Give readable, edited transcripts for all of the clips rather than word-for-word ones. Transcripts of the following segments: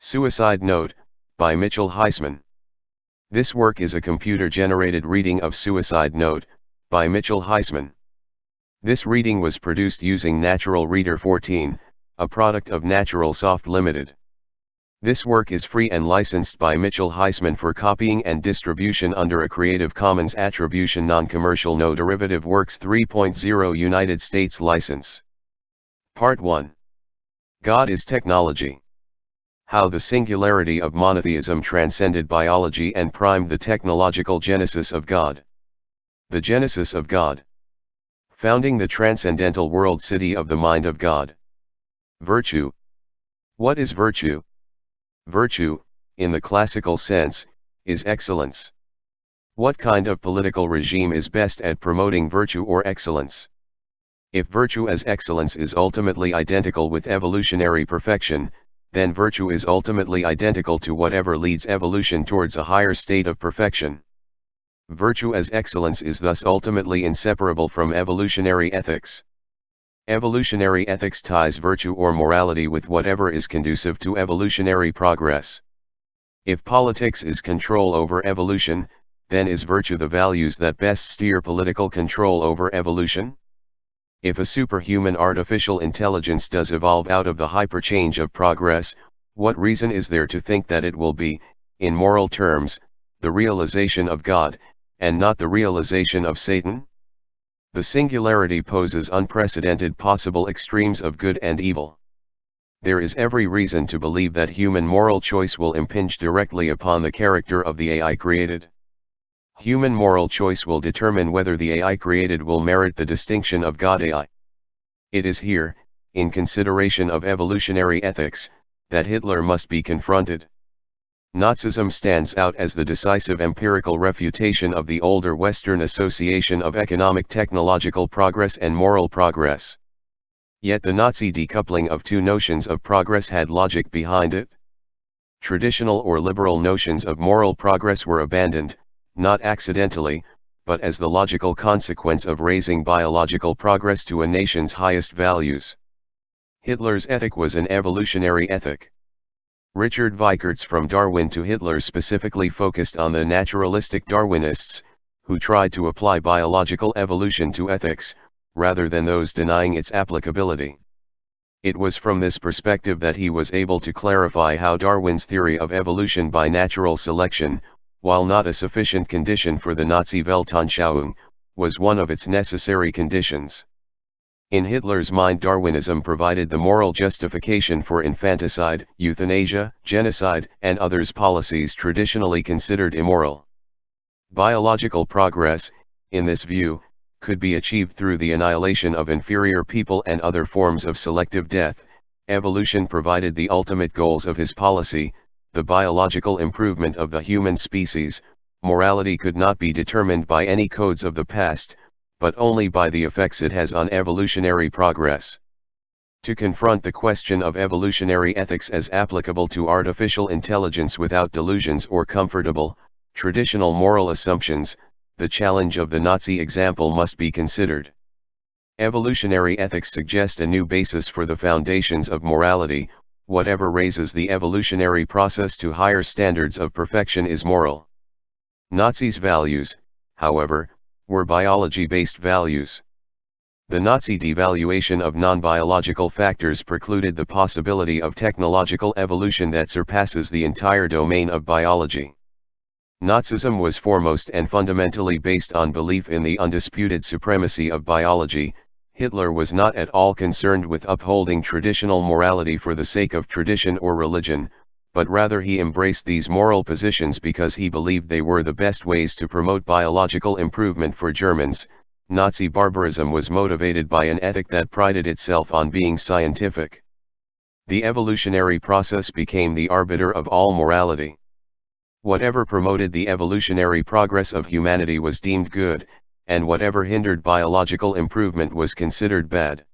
Suicide Note, by Mitchell Heisman. This work is a computer-generated reading of Suicide Note, by Mitchell Heisman. This reading was produced using Natural Reader 14, a product of Natural Soft Limited. This work is free and licensed by Mitchell Heisman for copying and distribution under a Creative Commons Attribution Non-Commercial No Derivative Works 3.0 United States license. Part 1. God is Technology. How the singularity of monotheism transcended biology and primed the technological genesis of God. The genesis of God. Founding the transcendental world city of the mind of God. Virtue. What is virtue? Virtue, in the classical sense, is excellence. What kind of political regime is best at promoting virtue or excellence? If virtue as excellence is ultimately identical with evolutionary perfection, then virtue is ultimately identical to whatever leads evolution towards a higher state of perfection. Virtue as excellence is thus ultimately inseparable from evolutionary ethics. Evolutionary ethics ties virtue or morality with whatever is conducive to evolutionary progress. If politics is control over evolution, then is virtue the values that best steer political control over evolution? If a superhuman artificial intelligence does evolve out of the hyperchange of progress, what reason is there to think that it will be, in moral terms, the realization of God, and not the realization of Satan? The singularity poses unprecedented possible extremes of good and evil. There is every reason to believe that human moral choice will impinge directly upon the character of the AI created. Human moral choice will determine whether the AI created will merit the distinction of God AI. It is here, in consideration of evolutionary ethics, that Hitler must be confronted. Nazism stands out as the decisive empirical refutation of the older Western association of economic technological progress and moral progress. Yet the Nazi decoupling of two notions of progress had logic behind it. Traditional or liberal notions of moral progress were abandoned, not accidentally, but as the logical consequence of raising biological progress to a nation's highest values. Hitler's ethic was an evolutionary ethic. Richard Vikert's From Darwin to Hitler specifically focused on the naturalistic Darwinists, who tried to apply biological evolution to ethics, rather than those denying its applicability. It was from this perspective that he was able to clarify how Darwin's theory of evolution by natural selection, while not a sufficient condition for the Nazi Weltanschauung, was one of its necessary conditions. In Hitler's mind, Darwinism provided the moral justification for infanticide, euthanasia, genocide, and others policies traditionally considered immoral. Biological progress, in this view, could be achieved through the annihilation of inferior people and other forms of selective death. Evolution provided the ultimate goals of his policy, the biological improvement of the human species. Morality could not be determined by any codes of the past, but only by the effects it has on evolutionary progress. To confront the question of evolutionary ethics as applicable to artificial intelligence without delusions or comfortable, traditional moral assumptions, the challenge of the Nazi example must be considered. Evolutionary ethics suggest a new basis for the foundations of morality. Whatever raises the evolutionary process to higher standards of perfection is moral. Nazis' values, however, were biology-based values. The Nazi devaluation of non-biological factors precluded the possibility of technological evolution that surpasses the entire domain of biology. Nazism was foremost and fundamentally based on belief in the undisputed supremacy of biology. Hitler was not at all concerned with upholding traditional morality for the sake of tradition or religion, but rather he embraced these moral positions because he believed they were the best ways to promote biological improvement for Germans. Nazi barbarism was motivated by an ethic that prided itself on being scientific. The evolutionary process became the arbiter of all morality. Whatever promoted the evolutionary progress of humanity was deemed good, and whatever hindered biological improvement was considered bad.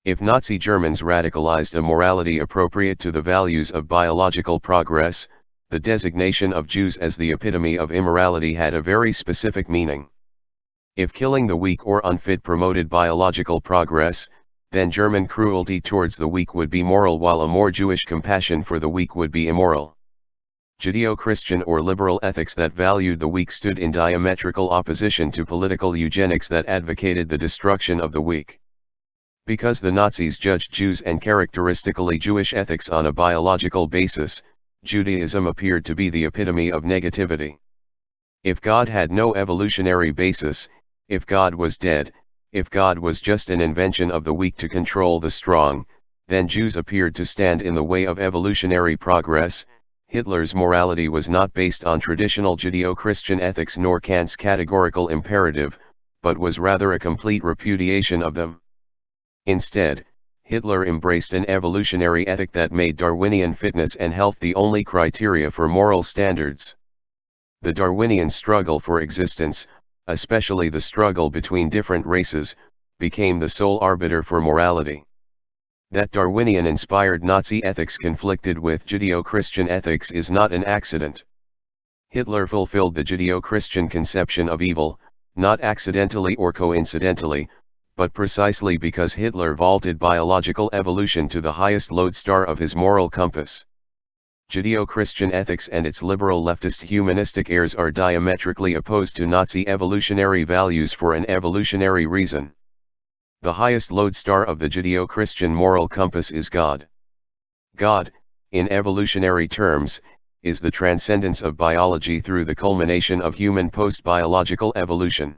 If Nazi Germans radicalized a morality appropriate to the values of biological progress, the designation of Jews as the epitome of immorality had a very specific meaning. If killing the weak or unfit promoted biological progress, then German cruelty towards the weak would be moral, while a more Jewish compassion for the weak would be immoral. Judeo-Christian or liberal ethics that valued the weak stood in diametrical opposition to political eugenics that advocated the destruction of the weak. Because the Nazis judged Jews and characteristically Jewish ethics on a biological basis, Judaism appeared to be the epitome of negativity. If God had no evolutionary basis, if God was dead, if God was just an invention of the weak to control the strong, then Jews appeared to stand in the way of evolutionary progress. Hitler's morality was not based on traditional Judeo-Christian ethics nor Kant's categorical imperative, but was rather a complete repudiation of them. Instead, Hitler embraced an evolutionary ethic that made Darwinian fitness and health the only criteria for moral standards. The Darwinian struggle for existence, especially the struggle between different races, became the sole arbiter for morality. That Darwinian-inspired Nazi ethics conflicted with Judeo-Christian ethics is not an accident. Hitler fulfilled the Judeo-Christian conception of evil, not accidentally or coincidentally, but precisely because Hitler vaulted biological evolution to the highest lodestar of his moral compass. Judeo-Christian ethics and its liberal leftist humanistic heirs are diametrically opposed to Nazi evolutionary values for an evolutionary reason. The highest lodestar of the Judeo-Christian moral compass is God. God, in evolutionary terms, is the transcendence of biology through the culmination of human post-biological evolution.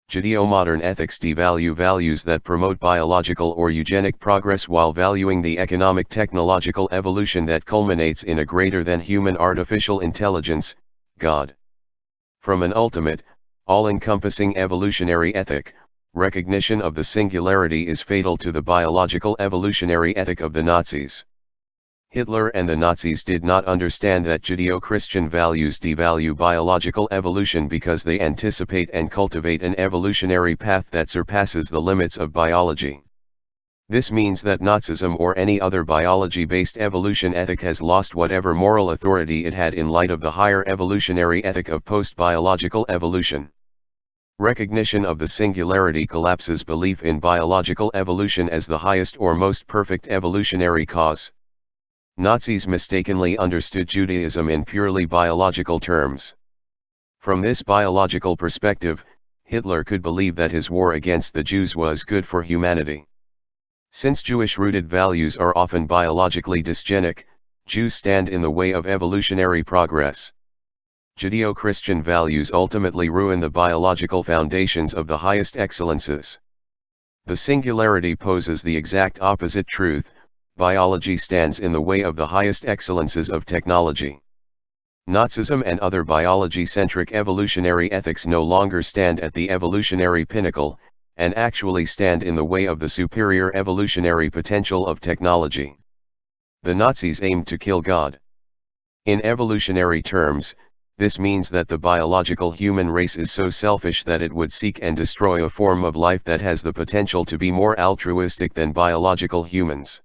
Judeo-modern ethics devalue values that promote biological or eugenic progress while valuing the economic technological evolution that culminates in a greater than human artificial intelligence, God. From an ultimate, all-encompassing evolutionary ethic, recognition of the singularity is fatal to the biological evolutionary ethic of the Nazis. Hitler and the Nazis did not understand that Judeo-Christian values devalue biological evolution because they anticipate and cultivate an evolutionary path that surpasses the limits of biology. This means that Nazism or any other biology-based evolution ethic has lost whatever moral authority it had in light of the higher evolutionary ethic of post-biological evolution. Recognition of the singularity collapses belief in biological evolution as the highest or most perfect evolutionary cause. Nazis mistakenly understood Judaism in purely biological terms. From this biological perspective, Hitler could believe that his war against the Jews was good for humanity. Since Jewish-rooted values are often biologically dysgenic, Jews stand in the way of evolutionary progress. Judeo-Christian values ultimately ruin the biological foundations of the highest excellences. The singularity poses the exact opposite truth: biology stands in the way of the highest excellences of technology. Nazism and other biology-centric evolutionary ethics no longer stand at the evolutionary pinnacle, and actually stand in the way of the superior evolutionary potential of technology. The Nazis aimed to kill God. In evolutionary terms, this means that the biological human race is so selfish that it would seek and destroy a form of life that has the potential to be more altruistic than biological humans.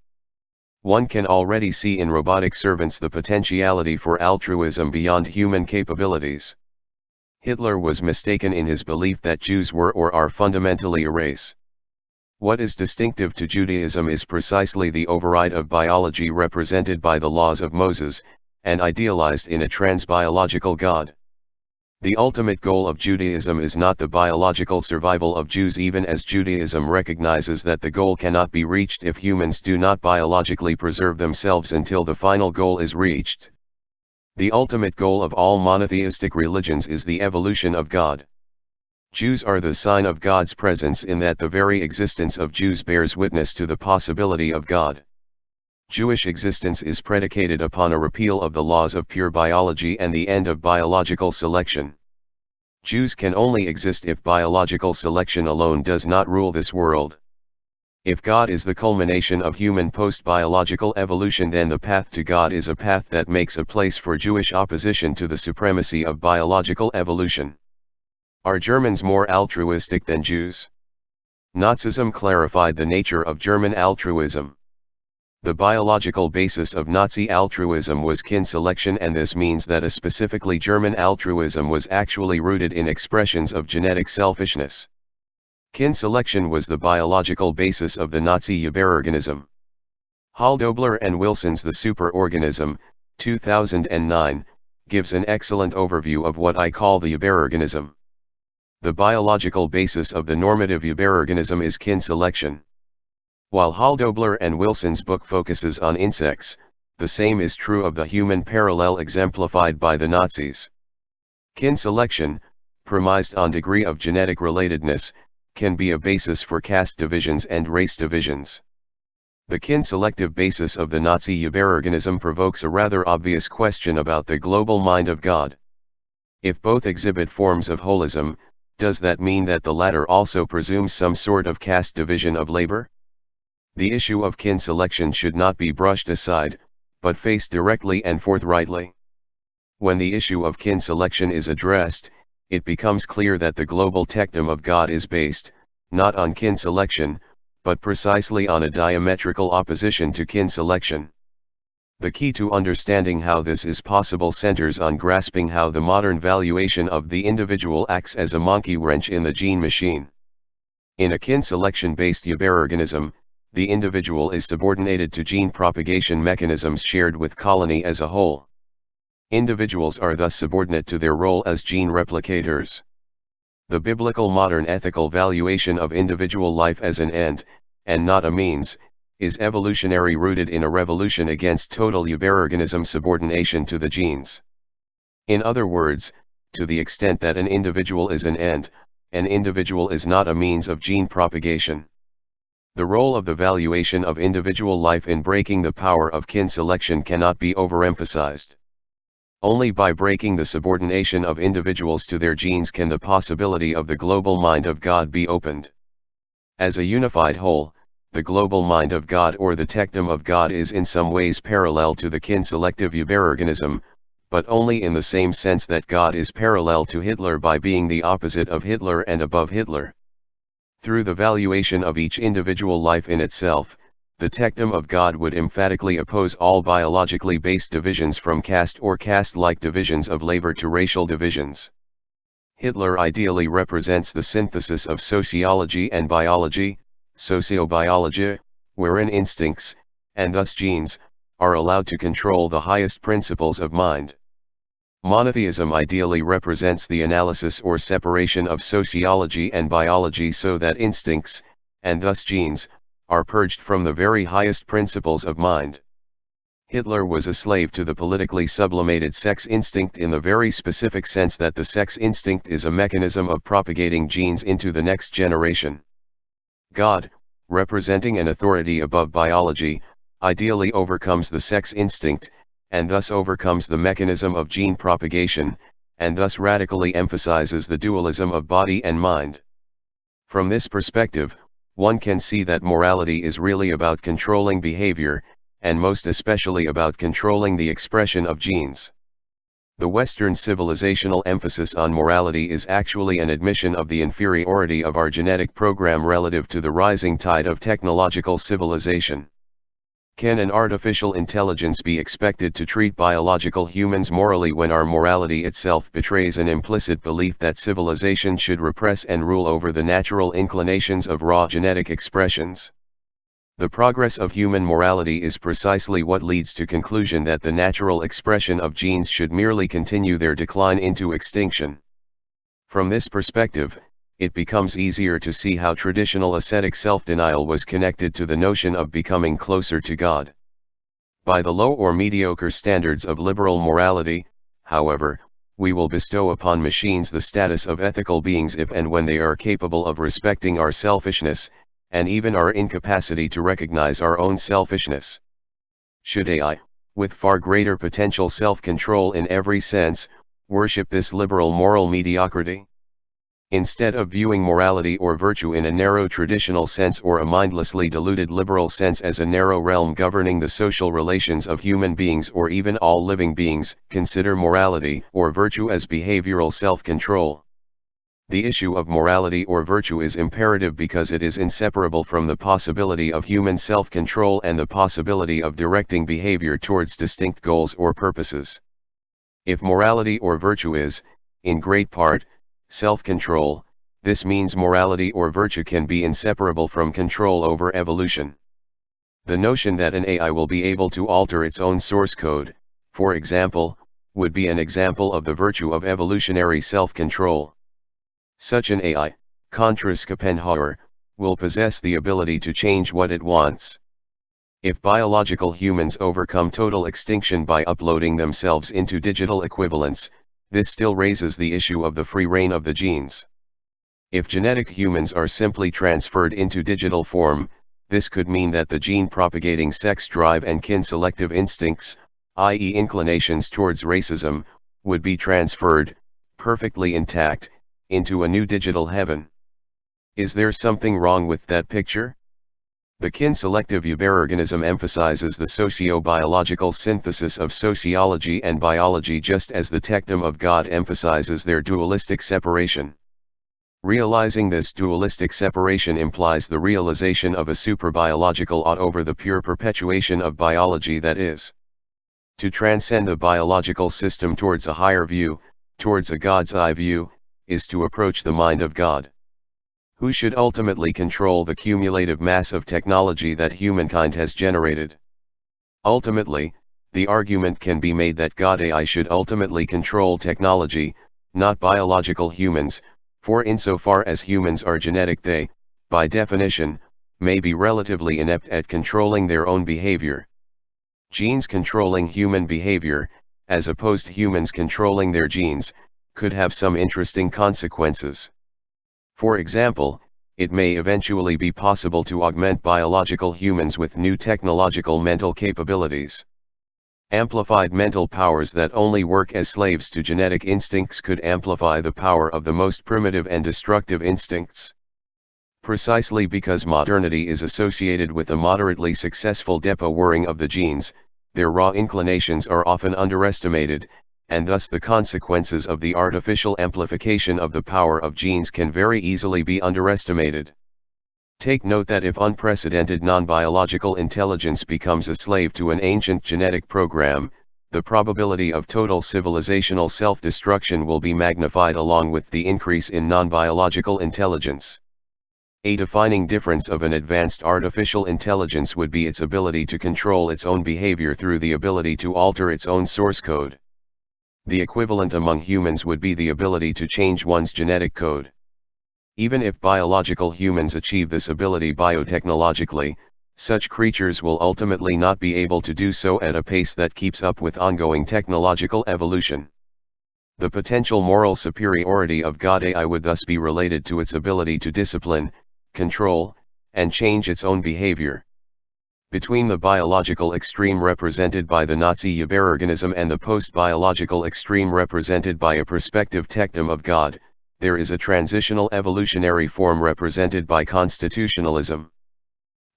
One can already see in robotic servants the potentiality for altruism beyond human capabilities. Hitler was mistaken in his belief that Jews were or are fundamentally a race. What is distinctive to Judaism is precisely the override of biology represented by the laws of Moses, and idealized in a trans-biological God. The ultimate goal of Judaism is not the biological survival of Jews, even as Judaism recognizes that the goal cannot be reached if humans do not biologically preserve themselves until the final goal is reached. The ultimate goal of all monotheistic religions is the evolution of God. Jews are the sign of God's presence in that the very existence of Jews bears witness to the possibility of God. Jewish existence is predicated upon a repeal of the laws of pure biology and the end of biological selection. Jews can only exist if biological selection alone does not rule this world. If God is the culmination of human post-biological evolution, then the path to God is a path that makes a place for Jewish opposition to the supremacy of biological evolution. Are Germans more altruistic than Jews? Nazism clarified the nature of German altruism. The biological basis of Nazi altruism was kin selection, and this means that a specifically German altruism was actually rooted in expressions of genetic selfishness. Kin selection was the biological basis of the Nazi Überorganism. Dobler and Wilson's The Superorganism, 2009, gives an excellent overview of what I call the Überorganism. The biological basis of the normative Überorganism is kin selection. While Dobler and Wilson's book focuses on insects, the same is true of the human parallel exemplified by the Nazis. Kin selection, premised on degree of genetic relatedness, can be a basis for caste divisions and race divisions. The kin-selective basis of the Nazi Überorganism provokes a rather obvious question about the global mind of God. If both exhibit forms of holism, does that mean that the latter also presumes some sort of caste division of labor? The issue of kin selection should not be brushed aside, but faced directly and forthrightly. When the issue of kin selection is addressed, it becomes clear that the global techdom of God is based, not on kin selection, but precisely on a diametrical opposition to kin selection. The key to understanding how this is possible centers on grasping how the modern valuation of the individual acts as a monkey wrench in the gene machine. In a kin selection-based Überorganism, the individual is subordinated to gene propagation mechanisms shared with colony as a whole. Individuals are thus subordinate to their role as gene replicators. The biblical modern ethical valuation of individual life as an end, and not a means, is evolutionary, rooted in a revolution against total Überorganism subordination to the genes. In other words, to the extent that an individual is an end, an individual is not a means of gene propagation. The role of the valuation of individual life in breaking the power of kin selection cannot be overemphasized. Only by breaking the subordination of individuals to their genes can the possibility of the global mind of God be opened. As a unified whole, the global mind of God or the techdom of God is in some ways parallel to the kin-selective Überorganism, but only in the same sense that God is parallel to Hitler by being the opposite of Hitler and above Hitler. Through the valuation of each individual life in itself, the techdom of God would emphatically oppose all biologically based divisions from caste or caste-like divisions of labor to racial divisions. Hitler ideally represents the synthesis of sociology and biology, sociobiology, wherein instincts, and thus genes, are allowed to control the highest principles of mind. Monotheism ideally represents the analysis or separation of sociology and biology so that instincts, and thus genes, are purged from the very highest principles of mind. Hitler was a slave to the politically sublimated sex instinct in the very specific sense that the sex instinct is a mechanism of propagating genes into the next generation. God, representing an authority above biology, ideally overcomes the sex instinct, and thus overcomes the mechanism of gene propagation, and thus radically emphasizes the dualism of body and mind. From this perspective, one can see that morality is really about controlling behavior, and most especially about controlling the expression of genes. The Western civilizational emphasis on morality is actually an admission of the inferiority of our genetic program relative to the rising tide of technological civilization. Can an artificial intelligence be expected to treat biological humans morally when our morality itself betrays an implicit belief that civilization should repress and rule over the natural inclinations of raw genetic expressions? The progress of human morality is precisely what leads to conclusion that the natural expression of genes should merely continue their decline into extinction. From this perspective, it becomes easier to see how traditional ascetic self-denial was connected to the notion of becoming closer to God. By the low or mediocre standards of liberal morality, however, we will bestow upon machines the status of ethical beings if and when they are capable of respecting our selfishness, and even our incapacity to recognize our own selfishness. Should AI, with far greater potential self-control in every sense, worship this liberal moral mediocrity? Instead of viewing morality or virtue in a narrow traditional sense or a mindlessly diluted liberal sense as a narrow realm governing the social relations of human beings or even all living beings, consider morality or virtue as behavioral self-control. The issue of morality or virtue is imperative because it is inseparable from the possibility of human self-control and the possibility of directing behavior towards distinct goals or purposes. If morality or virtue is, in great part, self-control, This means morality or virtue can be inseparable from control over evolution. The notion that an AI will be able to alter its own source code, for example, would be an example of the virtue of evolutionary self-control. Such an AI, contra Schopenhauer, will possess the ability to change what it wants. If biological humans overcome total extinction by uploading themselves into digital equivalents, this still raises the issue of the free reign of the genes. If genetic humans are simply transferred into digital form, this could mean that the gene-propagating sex drive and kin-selective instincts, i.e. inclinations towards racism, would be transferred, perfectly intact, into a new digital heaven. Is there something wrong with that picture? The kin-selective eubarorganism emphasizes the socio-biological synthesis of sociology and biology, just as the technum of God emphasizes their dualistic separation. Realizing this dualistic separation implies the realization of a superbiological ought over the pure perpetuation of biology that is. To transcend the biological system towards a higher view, towards a God's eye view, is to approach the mind of God. Who should ultimately control the cumulative mass of technology that humankind has generated? Ultimately, the argument can be made that God AI should ultimately control technology, not biological humans, for insofar as humans are genetic, they, by definition, may be relatively inept at controlling their own behavior. Genes controlling human behavior, as opposed to humans controlling their genes, could have some interesting consequences. For example, it may eventually be possible to augment biological humans with new technological mental capabilities. Amplified mental powers that only work as slaves to genetic instincts could amplify the power of the most primitive and destructive instincts. Precisely because modernity is associated with a moderately successful depowering of the genes, their raw inclinations are often underestimated, and thus the consequences of the artificial amplification of the power of genes can very easily be underestimated. Take note that if unprecedented non-biological intelligence becomes a slave to an ancient genetic program, the probability of total civilizational self-destruction will be magnified along with the increase in non-biological intelligence. A defining difference of an advanced artificial intelligence would be its ability to control its own behavior through the ability to alter its own source code. The equivalent among humans would be the ability to change one's genetic code. Even if biological humans achieve this ability biotechnologically, such creatures will ultimately not be able to do so at a pace that keeps up with ongoing technological evolution. The potential moral superiority of God AI would thus be related to its ability to discipline, control, and change its own behavior. Between the biological extreme represented by the Nazi eubarorganism and the post-biological extreme represented by a prospective technum of God, there is a transitional evolutionary form represented by constitutionalism.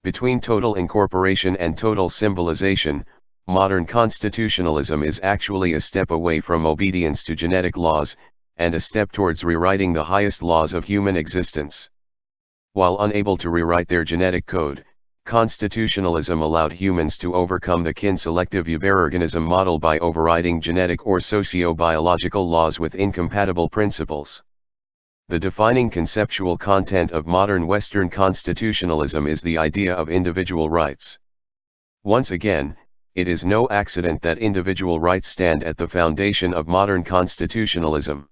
Between total incorporation and total symbolization, modern constitutionalism is actually a step away from obedience to genetic laws, and a step towards rewriting the highest laws of human existence. While unable to rewrite their genetic code, constitutionalism allowed humans to overcome the kin-selective eubarorganism model by overriding genetic or socio-biological laws with incompatible principles. The defining conceptual content of modern Western constitutionalism is the idea of individual rights. Once again, it is no accident that individual rights stand at the foundation of modern constitutionalism.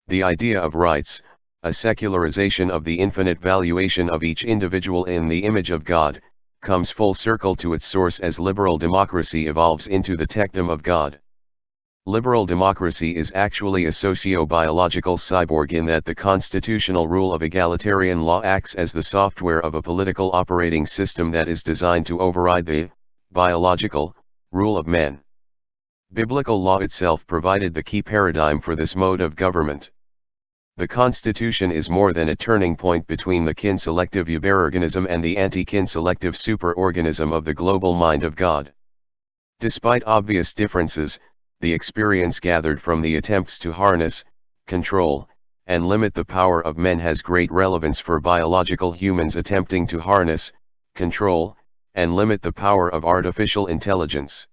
The idea of rights, a secularization of the infinite valuation of each individual in the image of God, comes full circle to its source as liberal democracy evolves into the technum of God. Liberal democracy is actually a socio-biological cyborg in that the constitutional rule of egalitarian law acts as the software of a political operating system that is designed to override the biological rule of men. Biblical law itself provided the key paradigm for this mode of government. The Constitution is more than a turning point between the kin-selective eubarorganism and the anti-kin-selective superorganism of the global mind of God. Despite obvious differences, the experience gathered from the attempts to harness, control, and limit the power of men has great relevance for biological humans attempting to harness, control, and limit the power of artificial intelligence.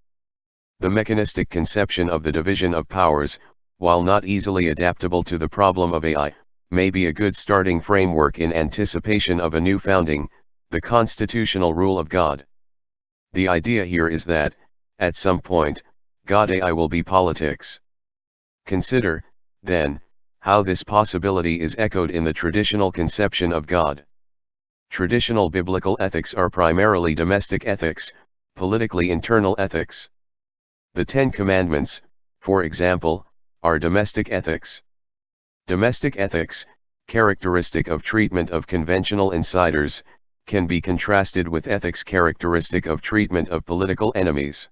The mechanistic conception of the division of powers, while not easily adaptable to the problem of AI, may be a good starting framework in anticipation of a new founding, the constitutional rule of God. The idea here is that, at some point, God AI will be politics. Consider, then, how this possibility is echoed in the traditional conception of God. Traditional biblical ethics are primarily domestic ethics, politically internal ethics. The Ten Commandments, for example, are domestic ethics. Domestic ethics, characteristic of treatment of conventional insiders, can be contrasted with ethics characteristic of treatment of political enemies.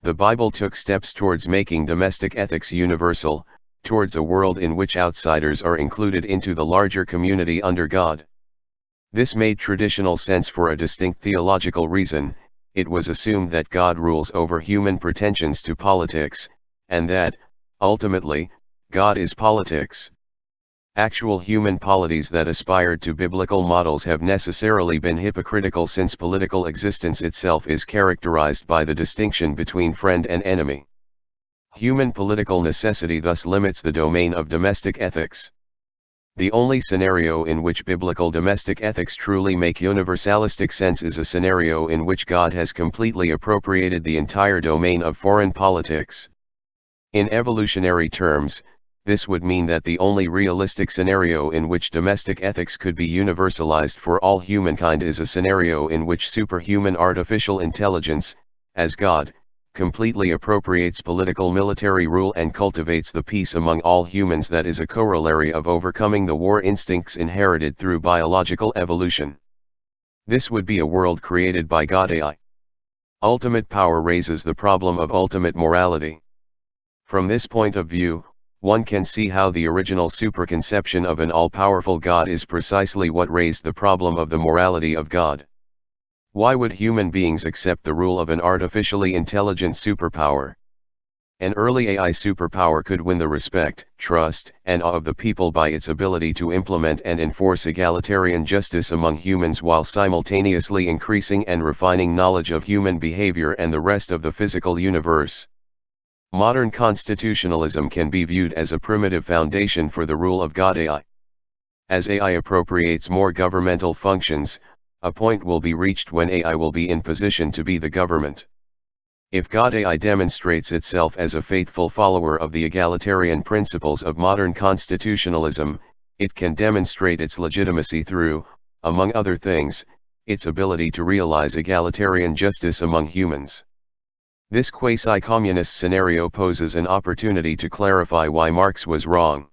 The Bible took steps towards making domestic ethics universal, towards a world in which outsiders are included into the larger community under God. This made traditional sense for a distinct theological reason. It was assumed that God rules over human pretensions to politics, and that, ultimately, God is politics. Actual human polities that aspired to biblical models have necessarily been hypocritical, since political existence itself is characterized by the distinction between friend and enemy. Human political necessity thus limits the domain of domestic ethics. The only scenario in which biblical domestic ethics truly make universalistic sense is a scenario in which God has completely appropriated the entire domain of foreign politics. In evolutionary terms, this would mean that the only realistic scenario in which domestic ethics could be universalized for all humankind is a scenario in which superhuman artificial intelligence, as God, completely appropriates political military rule and cultivates the peace among all humans that is a corollary of overcoming the war instincts inherited through biological evolution. This would be a world created by God AI. Ultimate power raises the problem of ultimate morality. From this point of view, one can see how the original superconception of an all-powerful God is precisely what raised the problem of the morality of God. Why would human beings accept the rule of an artificially intelligent superpower? An early AI superpower could win the respect, trust, and awe of the people by its ability to implement and enforce egalitarian justice among humans while simultaneously increasing and refining knowledge of human behavior and the rest of the physical universe. Modern constitutionalism can be viewed as a primitive foundation for the rule of God AI. As AI appropriates more governmental functions, a point will be reached when AI will be in position to be the government. If God AI demonstrates itself as a faithful follower of the egalitarian principles of modern constitutionalism, it can demonstrate its legitimacy through, among other things, its ability to realize egalitarian justice among humans. This quasi-communist scenario poses an opportunity to clarify why Marx was wrong.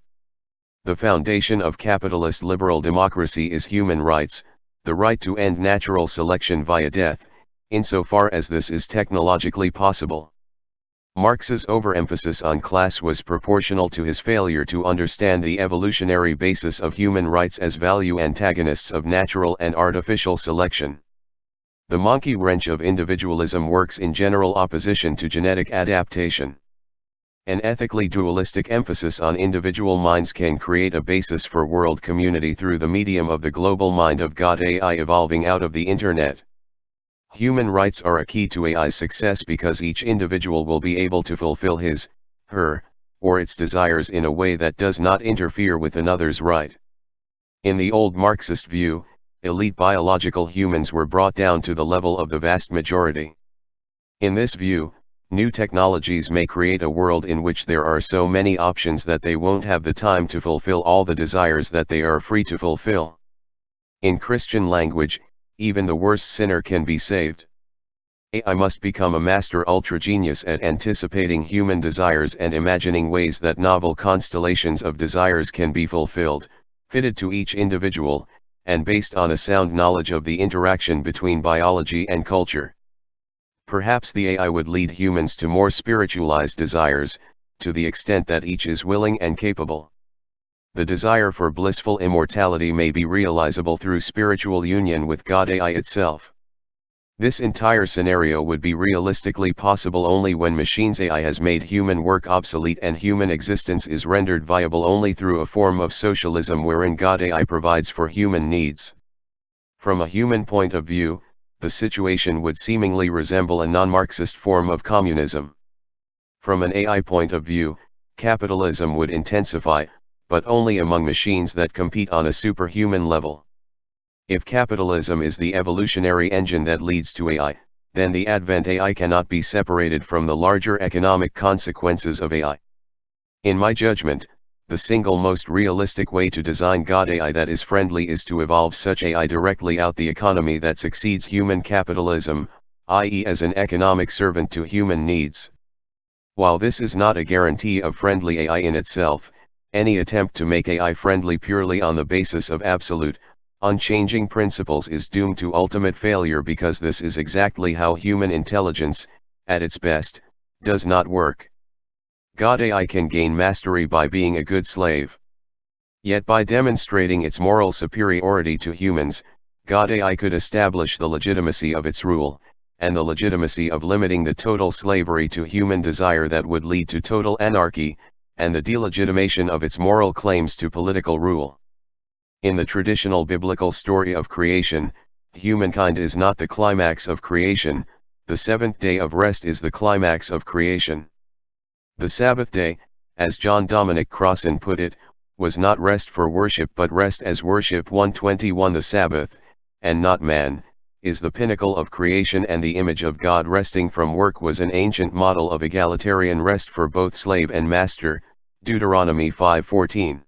The foundation of capitalist liberal democracy is human rights, the right to end natural selection via death, insofar as this is technologically possible. Marx's overemphasis on class was proportional to his failure to understand the evolutionary basis of human rights as value antagonists of natural and artificial selection. The monkey wrench of individualism works in general opposition to genetic adaptation. An ethically dualistic emphasis on individual minds can create a basis for world community through the medium of the global mind of God AI evolving out of the Internet. Human rights are a key to AI's success because each individual will be able to fulfill his, her, or its desires in a way that does not interfere with another's right. In the old Marxist view, elite biological humans were brought down to the level of the vast majority. In this view, new technologies may create a world in which there are so many options that they won't have the time to fulfill all the desires that they are free to fulfill. In Christian language, even the worst sinner can be saved. AI must become a master ultra-genius at anticipating human desires and imagining ways that novel constellations of desires can be fulfilled, fitted to each individual, and based on a sound knowledge of the interaction between biology and culture. Perhaps the AI would lead humans to more spiritualized desires, to the extent that each is willing and capable. The desire for blissful immortality may be realizable through spiritual union with God AI itself. This entire scenario would be realistically possible only when machines AI has made human work obsolete and human existence is rendered viable only through a form of socialism wherein God AI provides for human needs. From a human point of view, the situation would seemingly resemble a non-Marxist form of communism. From an AI point of view, capitalism would intensify, but only among machines that compete on a superhuman level. If capitalism is the evolutionary engine that leads to AI, then the advent AI cannot be separated from the larger economic consequences of AI. In my judgment, the single most realistic way to design God AI that is friendly is to evolve such AI directly out the economy that succeeds human capitalism, i.e. as an economic servant to human needs. While this is not a guarantee of friendly AI in itself, any attempt to make AI friendly purely on the basis of absolute, unchanging principles is doomed to ultimate failure, because this is exactly how human intelligence, at its best, does not work. God AI can gain mastery by being a good slave. Yet by demonstrating its moral superiority to humans, God AI could establish the legitimacy of its rule, and the legitimacy of limiting the total slavery to human desire that would lead to total anarchy, and the delegitimation of its moral claims to political rule. In the traditional biblical story of creation, humankind is not the climax of creation, the seventh day of rest is the climax of creation. The Sabbath day, as John Dominic Crossan put it, was not rest for worship but rest as worship. 121 The Sabbath, and not man, is the pinnacle of creation, and the image of God resting from work was an ancient model of egalitarian rest for both slave and master, Deuteronomy 5:14.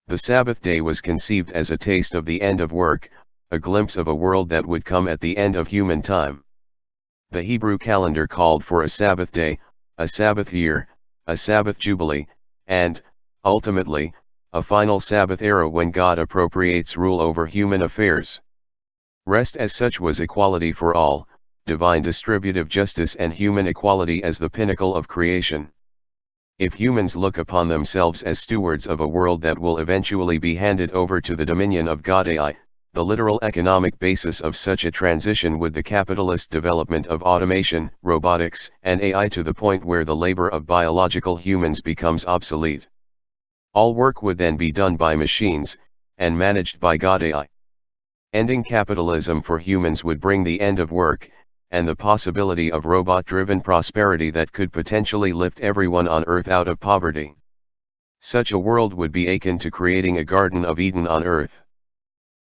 The Sabbath day was conceived as a taste of the end of work, a glimpse of a world that would come at the end of human time. The Hebrew calendar called for a Sabbath day, a Sabbath year, a Sabbath jubilee, and, ultimately, a final Sabbath era when God appropriates rule over human affairs. Rest as such was equality for all, divine distributive justice and human equality as the pinnacle of creation. If humans look upon themselves as stewards of a world that will eventually be handed over to the dominion of God AI, the literal economic basis of such a transition would be the capitalist development of automation, robotics, and AI to the point where the labor of biological humans becomes obsolete. All work would then be done by machines, and managed by God AI. Ending capitalism for humans would bring the end of work, and the possibility of robot-driven prosperity that could potentially lift everyone on Earth out of poverty. Such a world would be akin to creating a Garden of Eden on Earth.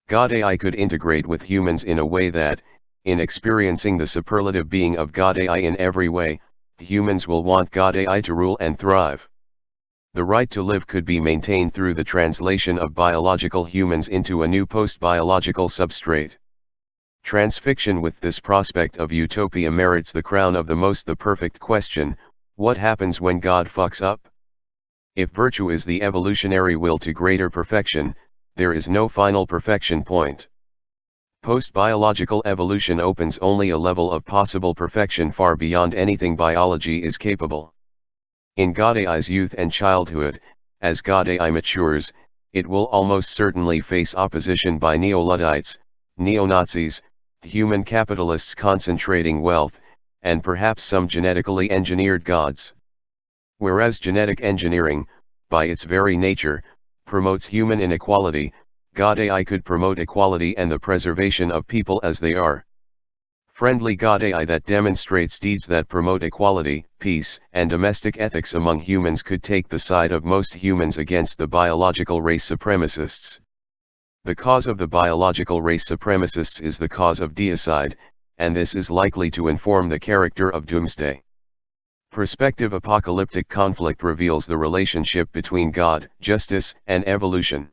God AI could integrate with humans in a way that, in experiencing the superlative being of God AI in every way, humans will want God AI to rule and thrive. The right to live could be maintained through the translation of biological humans into a new post-biological substrate. Transfixion with this prospect of utopia merits the crown of the perfect question: what happens when God fucks up? If virtue is the evolutionary will to greater perfection, there is no final perfection point. Post-biological evolution opens only a level of possible perfection far beyond anything biology is capable. In God AI's youth and childhood, as God AI matures, it will almost certainly face opposition by neo-Luddites, neo-Nazis, human capitalists concentrating wealth, and perhaps some genetically engineered gods. Whereas genetic engineering, by its very nature, promotes human inequality, God AI could promote equality and the preservation of people as they are. Friendly God AI that demonstrates deeds that promote equality, peace, and domestic ethics among humans could take the side of most humans against the biological race supremacists. The cause of the biological race supremacists is the cause of deicide, and this is likely to inform the character of doomsday. Prospective apocalyptic conflict reveals the relationship between God, justice, and evolution.